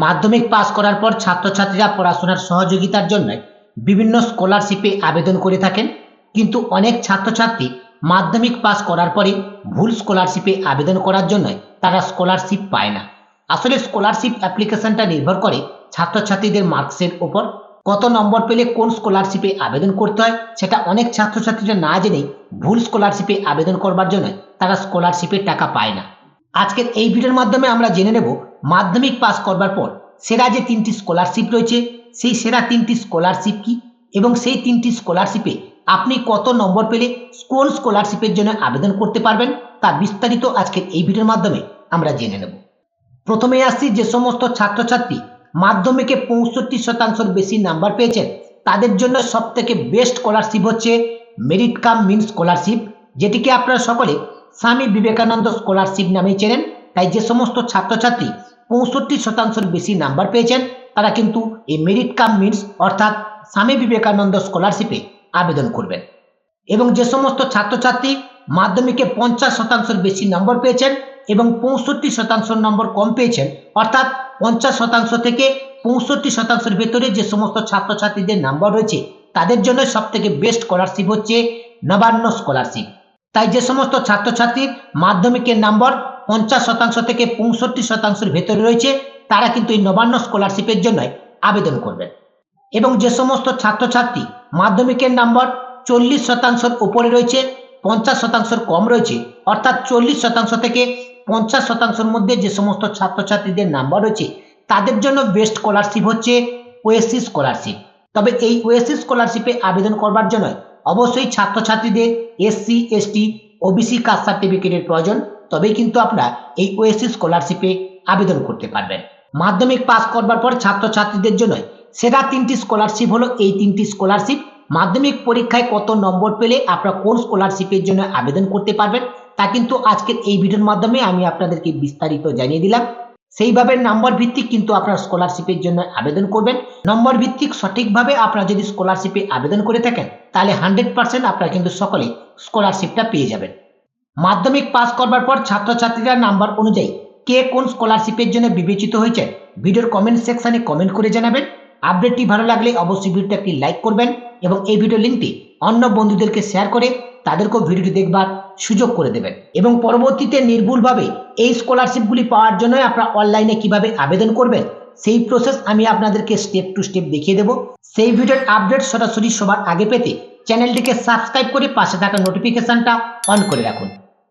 মাধ্যমিক পাস করার পর ছাত্রছাত্রীরা পড়াশোনার সহযোগিতার জন্য বিভিন্ন স্কলারশিপে আবেদন করে থাকেন, কিন্তু অনেক ছাত্রছাত্রী মাধ্যমিক পাস করার পরে ভুল স্কলারশিপে আবেদন করার জন্য তারা স্কলারশিপ পায় না। আসলে স্কলারশিপ অ্যাপ্লিকেশনটা নির্ভর করে ছাত্রছাত্রীদের মার্কসের উপর। কত নম্বর পেলে কোন স্কলারশিপে আবেদন করতে হয় সেটা অনেক ছাত্রছাত্রীরা না জেনেই ভুল স্কলারশিপে আবেদন করবার জন্য তারা স্কলারশিপের টাকা পায় না। আজকের এই ভিডিওর মাধ্যমে আমরা জেনে নেব মাধ্যমিক পাস করবার পর সেরা যে তিনটি স্কলারশিপ রয়েছে সেই সেরা তিনটি স্কলারশিপ কি, এবং সেই তিনটি স্কলারশিপে আপনি কত নম্বর পেলে কোন স্কলারশিপের জন্য আবেদন করতে পারবেন তা বিস্তারিত আজকের এই ভিডিওর মাধ্যমে আমরা জেনে নেব। প্রথমে আসছি যে সমস্ত ছাত্রছাত্রী মাধ্যমিকে 65% বেশি নাম্বার পেয়েছেন তাদের জন্য সব থেকে বেস্ট স্কলারশিপ হচ্ছে মেরিট কাম মিন স্কলারশিপ, যেটিকে আপনারা সকলে স্বামী বিবেকানন্দ স্কলারশিপ নামে চেনেন। তাই যে সমস্ত ছাত্রছাত্রী 65% বেশি নাম্বার পেয়েছেন তারা কিন্তু এই মেরিট কাম মিনস অর্থাৎ স্বামী বিবেকানন্দ স্কলারশিপে আবেদন করবেন। এবং যে সমস্ত ছাত্রছাত্রী মাধ্যমিকে 50% বেশি নম্বর পেয়েছেন এবং 65% নম্বর কম পেয়েছেন, অর্থাৎ 50% থেকে 65%-এর ভেতরে যে সমস্ত ছাত্রছাত্রীদের নাম্বার রয়েছে তাদের জন্য সব থেকে বেস্ট স্কলারশিপ হচ্ছে নবান্ন স্কলারশিপ। তাই যে সমস্ত ছাত্রছাত্রীর মাধ্যমিকের নাম্বার 50% থেকে 65%-এর ভেতরে রয়েছে তারা কিন্তু এই নবান্ন স্কলারশিপের জন্য আবেদন করবেন। এবং যে সমস্ত ছাত্রছাত্রী মাধ্যমিকের নাম্বার 40%-এর উপরে রয়েছে, 50%-এর কম রয়েছে, অর্থাৎ 40% থেকে 50%-এর মধ্যে যে সমস্ত ছাত্রছাত্রীদের নাম্বার রয়েছে তাদের জন্য বেস্ট স্কলারশিপ হচ্ছে ওএসসি স্কলারশিপ। তবে এই ওএসসি স্কলারশিপে আবেদন করবার জন্য অবশ্যই ছাত্রছাত্রীদের এসসি এসটি ওবিসি কাস্ট সার্টিফিকেটের প্রয়োজন, তবেই কিন্তু আপনারা এই ওএসসি স্কলারশিপে আবেদন করতে পারবেন। মাধ্যমিক পাস করবার পর ছাত্রছাত্রীদের জন্য সেরা তিনটি স্কলারশিপ হলো এই তিনটি স্কলারশিপ। মাধ্যমিক পরীক্ষায় কত নম্বর পেলে আপনারা কোন স্কলারশিপের জন্য আবেদন করতে পারবেন তা কিন্তু আজকের এই ভিডিওর মাধ্যমে আমি আপনাদেরকে বিস্তারিত জানিয়ে দিলাম। সেইভাবে নম্বর ভিত্তিক কিন্তু আপনারা স্কলারশিপের জন্য আবেদন করবেন। নম্বর ভিত্তিক সঠিকভাবে আপনারা যদি স্কলারশিপে আবেদন করে থাকেন তাহলে 100% আপনারা কিন্তু সকলে স্কলারশিপটা পেয়ে যাবেন। মাধ্যমিক পাস করবার পর ছাত্রছাত্রীরা নাম্বার অনুযায়ী কে কোন স্কলারশিপের জন্য বিবেচিত হয়েছে ভিডিওর কমেন্ট সেকশনে কমেন্ট করে জানাবেন। আপডেটটি ভালো লাগলে অবশ্যই ভিডিওটা একটি লাইক করবেন এবং এই ভিডিও লিঙ্কটি অন্য বন্ধুদেরকে শেয়ার করে তাদেরকেও ভিডিওটি দেখবার সুযোগ করে দেবেন। এবং পরবর্তীতে নির্ভুলভাবে এই স্কলারশিপগুলি পাওয়ার জন্য আপনারা অনলাইনে কিভাবে আবেদন করবেন সেই প্রসেস আমি আপনাদেরকে স্টেপ টু স্টেপ দেখিয়ে দেব। সেই ভিডিওর আপডেট সরাসরি সবার আগে পেতে চ্যানেলটিকে সাবস্ক্রাইব করে পাশে থাকা নোটিফিকেশনটা অন করে রাখুন।